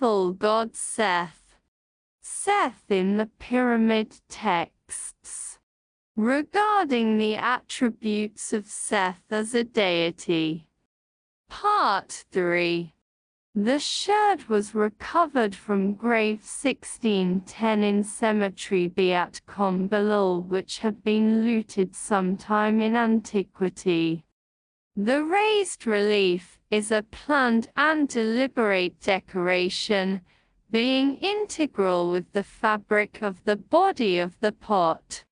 full god Seth. Seth in the pyramid texts. Regarding the attributes of Seth as a deity. Part 3. The sherd was recovered from grave 1610 in cemetery Beat Combalul, which had been looted sometime in antiquity. The raised relief is a planned and deliberate decoration, being integral with the fabric of the body of the pot.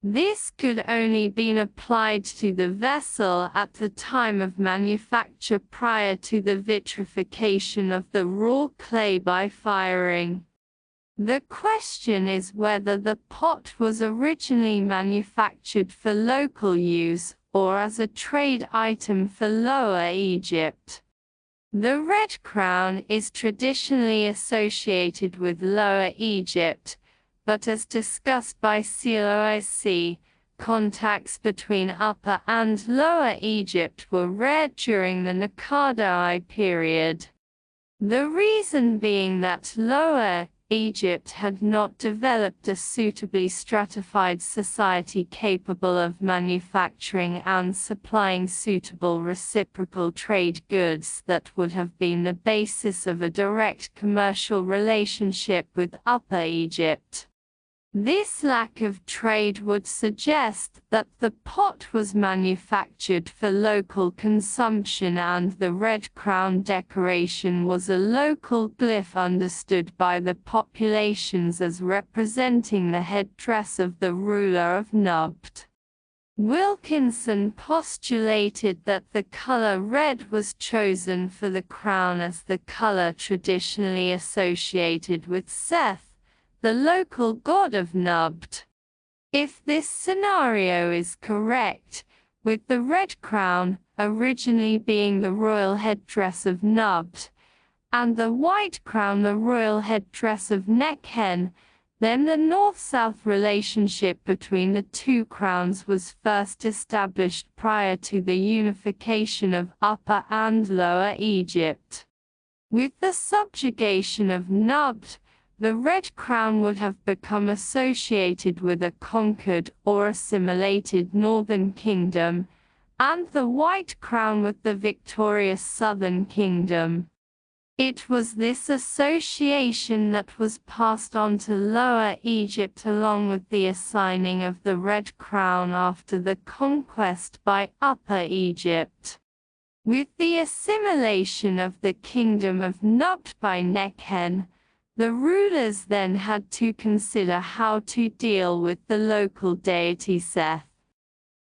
This could only be applied to the vessel at the time of manufacture prior to the vitrification of the raw clay by firing. The question is whether the pot was originally manufactured for local use or as a trade item for Lower Egypt. The red crown is traditionally associated with Lower Egypt, but as discussed by COIC, contacts between Upper and Lower Egypt were rare during the Naqadai period. The reason being that Lower Egypt had not developed a suitably stratified society capable of manufacturing and supplying suitable reciprocal trade goods that would have been the basis of a direct commercial relationship with Upper Egypt. This lack of trade would suggest that the pot was manufactured for local consumption and the red crown decoration was a local glyph understood by the populations as representing the headdress of the ruler of Nubt. Wilkinson postulated that the color red was chosen for the crown as the color traditionally associated with Seth, the local god of Nubt. If this scenario is correct, with the red crown originally being the royal headdress of Nubt, and the white crown the royal headdress of Nekhen, then the north-south relationship between the two crowns was first established prior to the unification of Upper and Lower Egypt. With the subjugation of Nubt, the red crown would have become associated with a conquered or assimilated northern kingdom, and the white crown with the victorious southern kingdom. It was this association that was passed on to Lower Egypt along with the assigning of the red crown after the conquest by Upper Egypt. With the assimilation of the kingdom of Nubt by Nekhen, the rulers then had to consider how to deal with the local deity Seth.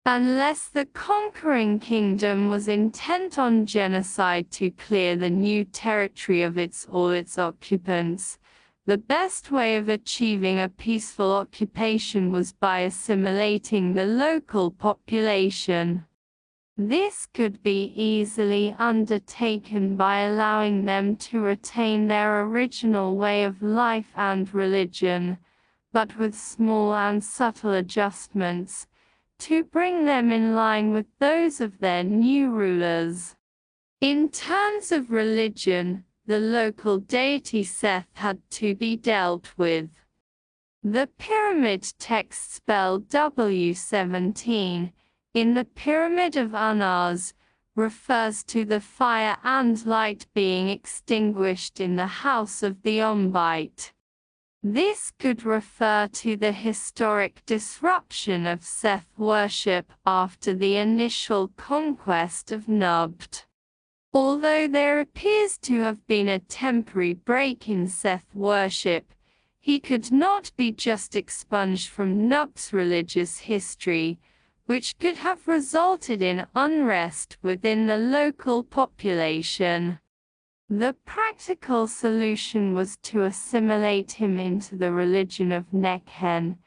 Unless the conquering kingdom was intent on genocide to clear the new territory of all its occupants, the best way of achieving a peaceful occupation was by assimilating the local population. This could be easily undertaken by allowing them to retain their original way of life and religion, but with small and subtle adjustments, to bring them in line with those of their new rulers. In terms of religion, the local deity Seth had to be dealt with. The pyramid text spell W17, in the Pyramid of Unas, refers to the fire and light being extinguished in the house of the Ombite. This could refer to the historic disruption of Seth worship after the initial conquest of Nubt. Although there appears to have been a temporary break in Seth worship, he could not be just expunged from Nubt's religious history, which could have resulted in unrest within the local population. The practical solution was to assimilate him into the religion of Nekhen,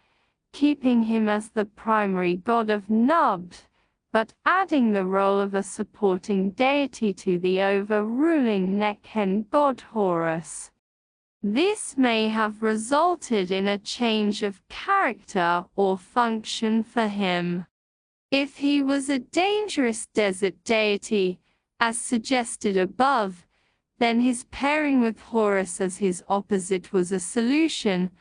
keeping him as the primary god of Nubt, but adding the role of a supporting deity to the overruling Nekhen god Horus. This may have resulted in a change of character or function for him. If he was a dangerous desert deity, as suggested above, Then his pairing with Horus as his opposite was a solution: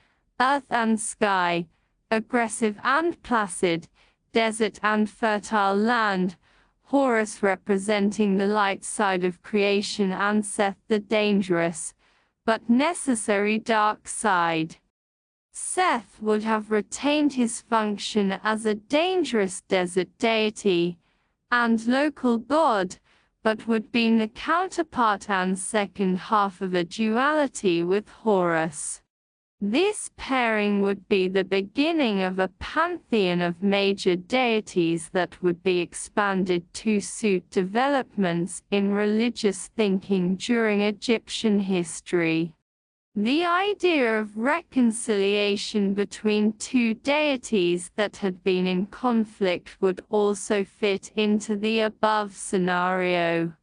earth and sky, aggressive and placid, desert and fertile land, Horus representing the light side of creation and Seth the dangerous, but necessary dark side. Seth would have retained his function as a dangerous desert deity and local god, but would be the counterpart and second half of a duality with Horus. This pairing would be the beginning of a pantheon of major deities that would be expanded to suit developments in religious thinking during Egyptian history. The idea of reconciliation between two deities that had been in conflict would also fit into the above scenario.